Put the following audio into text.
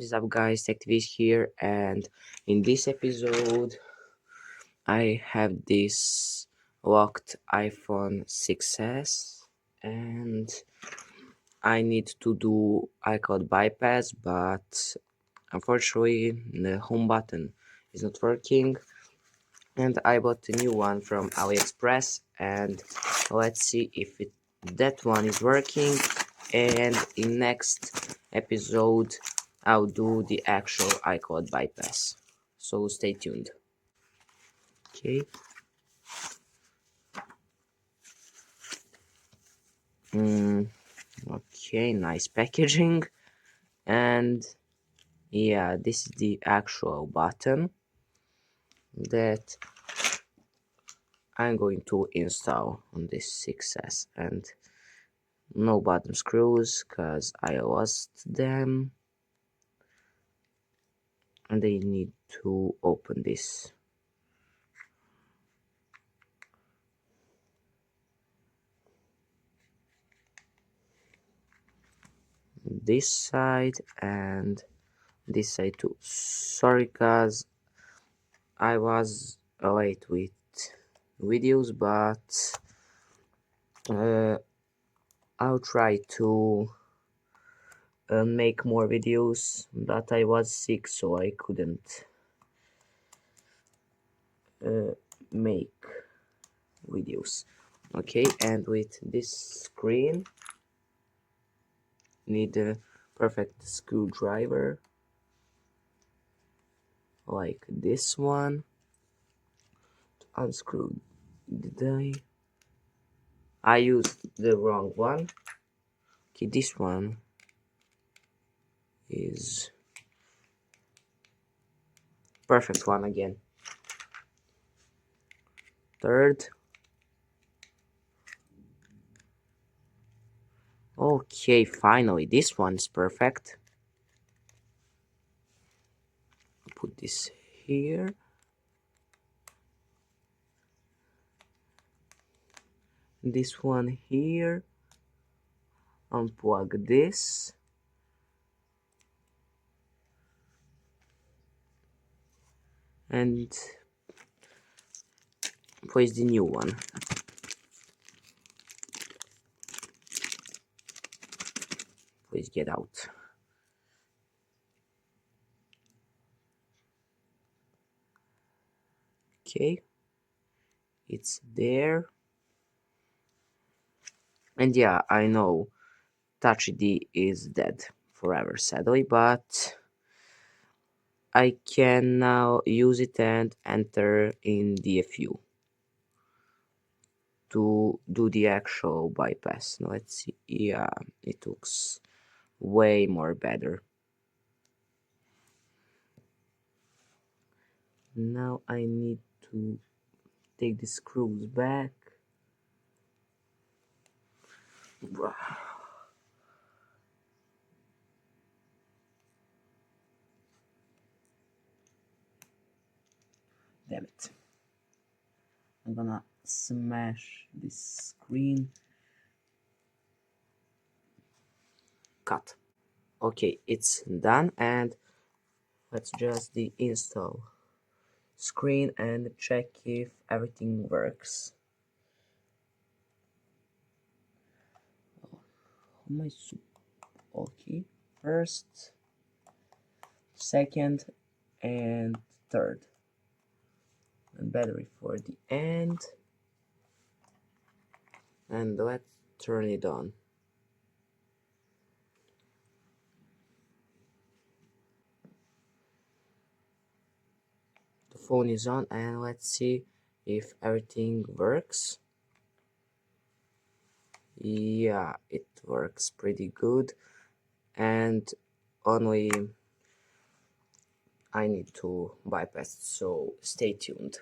What is up, guys? TechTV here, and in this episode, I have this locked iPhone 6s, and I need to do iCloud bypass, but unfortunately, the home button is not working, and I bought a new one from AliExpress, and let's see if that one is working. And in next episode I'll do the actual iCloud bypass, so stay tuned. Okay. Okay, nice packaging. And yeah, this is the actual button that I'm going to install on this 6s, and no bottom screws because I lost them, and I need to open this. This side and this side too. Sorry guys, I was late with videos, but I'll try to make more videos, but I was sick, so I couldn't make videos. Okay, and with this screen need a perfect screwdriver like this one to unscrew. Did I used the wrong one. Okay, this one is perfect one again. Third. Okay, finally this one's perfect. Put this here. This one here. Unplug this. And place the new one. Please get out. Okay, it's there. And yeah, I know Touch ID is dead forever, sadly, but I can now use it and enter in DFU to do the actual bypass. Now let's see. Yeah, it looks way more better. Now I need to take the screws back. Damn it. I'm gonna smash this screen. Cut. Okay, it's done, and let's just install screen and check if everything works. Okay, first, second, and third, and battery for the end, and let's turn it on. The phone is on, and let's see if everything works. Yeah, it works pretty good, and only I need to bypass, so stay tuned.